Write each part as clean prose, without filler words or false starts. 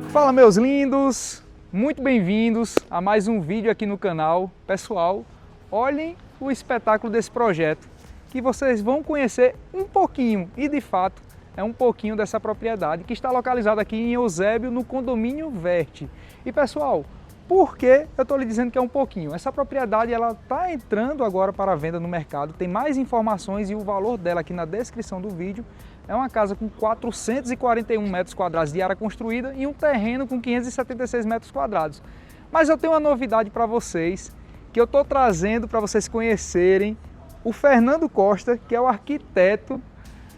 Fala, meus lindos! Muito bem-vindos a mais um vídeo aqui no canal. Pessoal, olhem o espetáculo desse projeto, que vocês vão conhecer um pouquinho, e de fato é um pouquinho dessa propriedade, que está localizada aqui em Eusébio, no condomínio Verte. E pessoal, por que eu estou lhe dizendo que é um pouquinho? Essa propriedade ela está entrando agora para a venda no mercado, tem mais informações e o valor dela aqui na descrição do vídeo. É uma casa com 441 metros quadrados de área construída e um terreno com 576 metros quadrados. Mas eu tenho uma novidade para vocês, que eu estou trazendo para vocês conhecerem o Fernando Costa, que é o arquiteto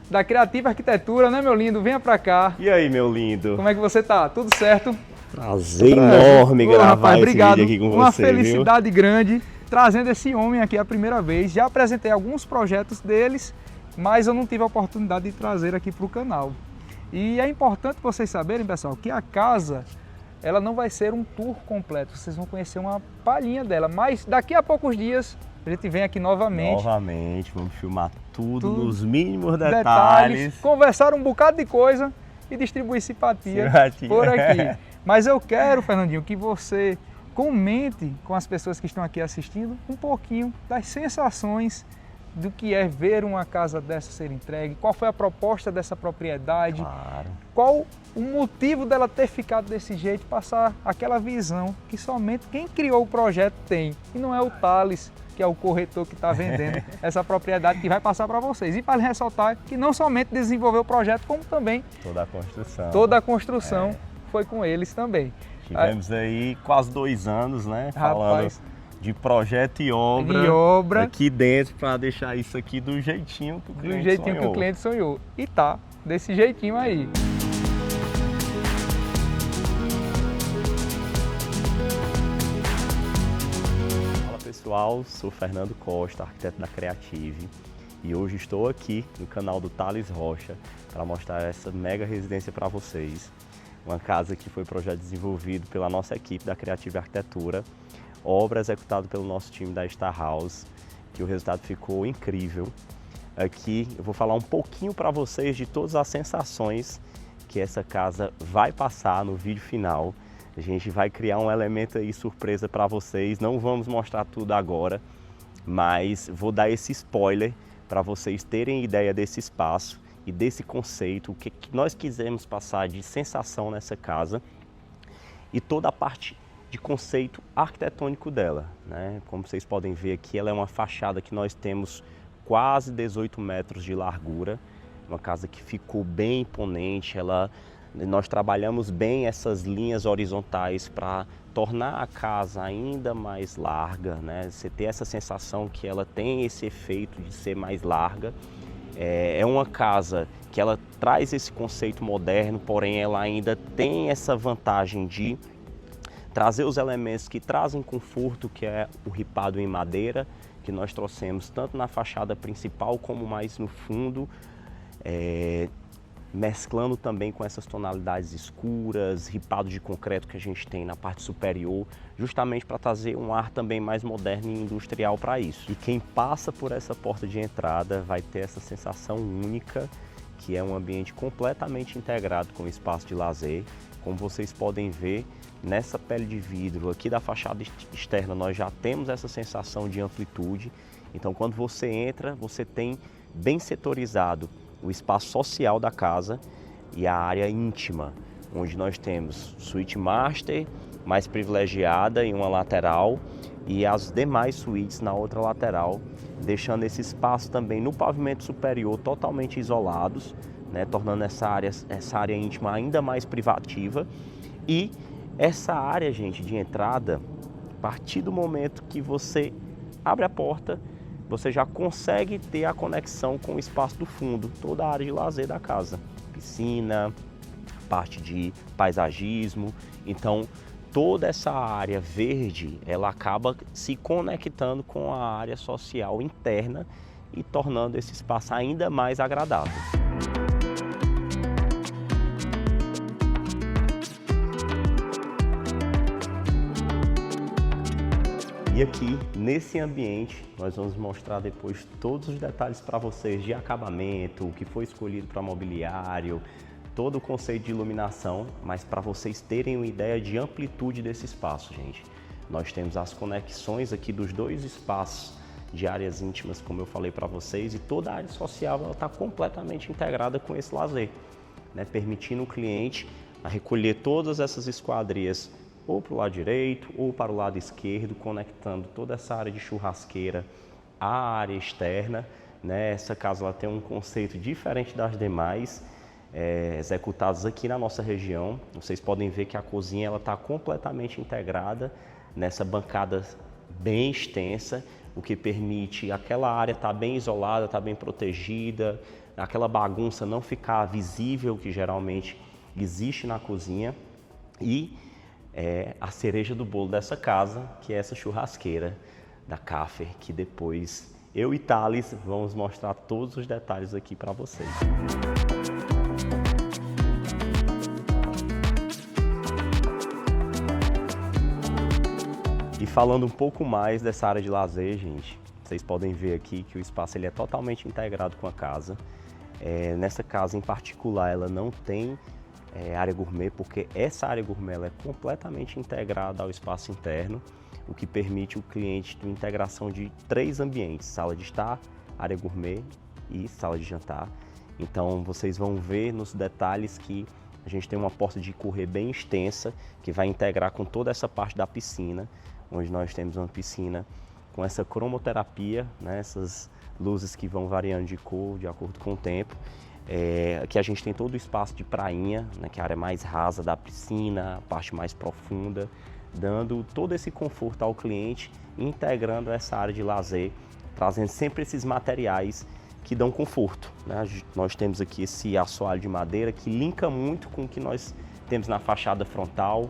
da Criativa Arquitetura, né, meu lindo? Venha para cá. E aí, meu lindo? Como é que você tá? Tudo certo? Prazer enorme gravar esse vídeo aqui com você, Uma felicidade grande trazendo esse homem aqui a primeira vez. Já apresentei alguns projetos deles, mas eu não tive a oportunidade de trazer aqui para o canal. E é importante vocês saberem, pessoal, que a casa ela não vai ser um tour completo, vocês vão conhecer uma palhinha dela, mas daqui a poucos dias a gente vem aqui novamente. Vamos filmar tudo nos mínimos detalhes, conversar um bocado de coisa e distribuir simpatia por aqui. Mas eu quero, Fernandinho, que você comente com as pessoas que estão aqui assistindo um pouquinho das sensações do que é ver uma casa dessa ser entregue, qual foi a proposta dessa propriedade, qual o motivo dela ter ficado desse jeito, passar aquela visão que somente quem criou o projeto tem, e não é o Thales, que é o corretor que está vendendo essa propriedade, que vai passar para vocês. E para ressaltar que não somente desenvolveu o projeto, como também toda a construção foi com eles também. Tivemos aí quase 2 anos, né, falando de projeto e obra aqui dentro para deixar isso aqui do jeitinho que o cliente sonhou. E tá desse jeitinho aí. Fala pessoal, sou Fernando Costa, arquiteto da Creative, e hoje estou aqui no canal do Thales Rocha para mostrar essa mega residência para vocês. Uma casa que foi projeto desenvolvido pela nossa equipe da Creative Arquitetura, obra executada pelo nosso time da Star House, que o resultado ficou incrível. Aqui eu vou falar um pouquinho para vocês de todas as sensações que essa casa vai passar no vídeo final. A gente vai criar um elemento aí surpresa para vocês, não vamos mostrar tudo agora, mas vou dar esse spoiler para vocês terem ideia desse espaço e desse conceito, o que nós quisemos passar de sensação nessa casa e toda a parte de conceito arquitetônico dela, né? Como vocês podem ver aqui, ela é uma fachada que nós temos quase 18 metros de largura, uma casa que ficou bem imponente. Nós trabalhamos bem essas linhas horizontais para tornar a casa ainda mais larga, né? Você ter essa sensação que ela tem esse efeito de ser mais larga. É uma casa que ela traz esse conceito moderno, porém ela ainda tem essa vantagem de trazer os elementos que trazem conforto, que é o ripado em madeira, que nós trouxemos tanto na fachada principal como mais no fundo, mesclando também com essas tonalidades escuras, ripado de concreto que a gente tem na parte superior, justamente para trazer um ar também mais moderno e industrial para isso. E quem passa por essa porta de entrada vai ter essa sensação única, que é um ambiente completamente integrado com o espaço de lazer. Como vocês podem ver, nessa pele de vidro aqui da fachada externa nós já temos essa sensação de amplitude. Então quando você entra, você tem bem setorizado o espaço social da casa e a área íntima, onde nós temos suíte master mais privilegiada em uma lateral e as demais suítes na outra lateral, deixando esse espaço também no pavimento superior totalmente isolados, né, tornando essa área íntima ainda mais privativa. E essa área, gente, de entrada, a partir do momento que você abre a porta, você já consegue ter a conexão com o espaço do fundo, toda a área de lazer da casa. Piscina, parte de paisagismo. Então, toda essa área verde, ela acaba se conectando com a área social interna e tornando esse espaço ainda mais agradável. E aqui, nesse ambiente, nós vamos mostrar depois todos os detalhes para vocês de acabamento, o que foi escolhido para mobiliário, todo o conceito de iluminação, mas para vocês terem uma ideia de amplitude desse espaço, gente. Nós temos as conexões aqui dos dois espaços de áreas íntimas, como eu falei para vocês, e toda a área social está completamente integrada com esse lazer, né? Permitindo o cliente a recolher todas essas esquadrias ou para o lado direito ou para o lado esquerdo, conectando toda essa área de churrasqueira à área externa, né? Essa casa ela tem um conceito diferente das demais, executadas aqui na nossa região. Vocês podem ver que a cozinha está completamente integrada nessa bancada bem extensa, o que permite aquela área estar bem isolada, estar bem protegida, aquela bagunça não ficar visível que geralmente existe na cozinha. E a cereja do bolo dessa casa, que é essa churrasqueira da Caffer, que depois eu e Thales vamos mostrar todos os detalhes aqui para vocês. E falando um pouco mais dessa área de lazer, gente, vocês podem ver aqui que o espaço ele é totalmente integrado com a casa. Nessa casa em particular, ela não tem área gourmet, porque essa área gourmet ela é completamente integrada ao espaço interno, o que permite o cliente uma integração de 3 ambientes: sala de estar, área gourmet e sala de jantar. Então vocês vão ver nos detalhes que a gente tem uma porta de correr bem extensa, que vai integrar com toda essa parte da piscina, onde nós temos uma piscina com essa cromoterapia, né, essas luzes que vão variando de cor de acordo com o tempo. Aqui a gente tem todo o espaço de prainha, né, que é a área mais rasa da piscina, a parte mais profunda, dando todo esse conforto ao cliente, integrando essa área de lazer, trazendo sempre esses materiais que dão conforto, né? Nós temos aqui esse assoalho de madeira que linka muito com o que nós temos na fachada frontal,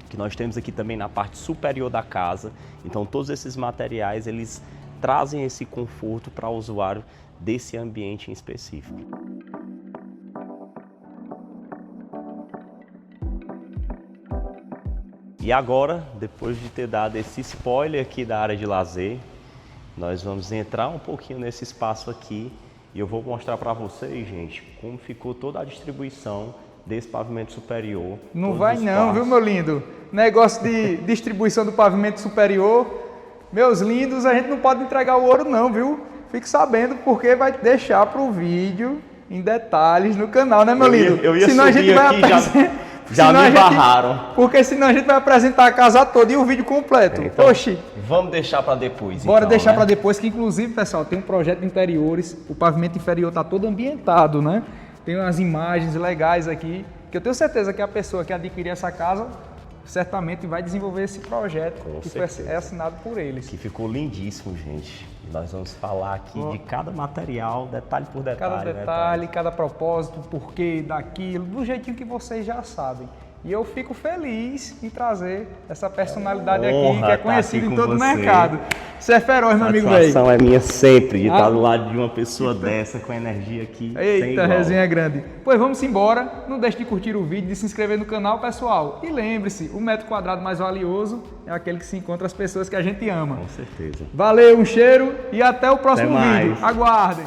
que nós temos aqui também na parte superior da casa. Então todos esses materiais eles trazem esse conforto para o usuário desse ambiente em específico. E agora, depois de ter dado esse spoiler aqui da área de lazer, nós vamos entrar um pouquinho nesse espaço aqui e eu vou mostrar para vocês, gente, como ficou toda a distribuição desse pavimento superior. Não vai não, viu, meu lindo? Negócio de distribuição do pavimento superior, meus lindos, a gente não pode entregar o ouro não, viu? Fique sabendo, porque vai deixar para o vídeo em detalhes no canal, né, meu lindo? Eu ia senão subir a gente aqui, já me barraram. Porque senão a gente vai apresentar a casa toda e o vídeo completo. Então, oxi. Vamos deixar para depois. Bora então, deixar né? para depois, que inclusive, pessoal, tem um projeto de interiores, o pavimento inferior está todo ambientado, né? Tem umas imagens legais aqui, que eu tenho certeza que a pessoa que adquirir essa casa certamente vai desenvolver esse projeto que foi assinado por eles. Que ficou lindíssimo, gente. Nós vamos falar aqui de cada material, detalhe por detalhe. Cada detalhe, cada propósito, porquê daquilo, do jeitinho que vocês já sabem. E eu fico feliz em trazer essa personalidade aqui, que é conhecida em todo o mercado. Você é feroz, meu amigo velho. A satisfação é minha sempre de estar do lado de uma pessoa dessa, com energia aqui. Eita, resenha grande. Pois vamos embora. Não deixe de curtir o vídeo, de se inscrever no canal, pessoal. E lembre-se, o metro quadrado mais valioso é aquele que se encontra as pessoas que a gente ama. Com certeza. Valeu, um cheiro e até o próximo vídeo. Aguardem.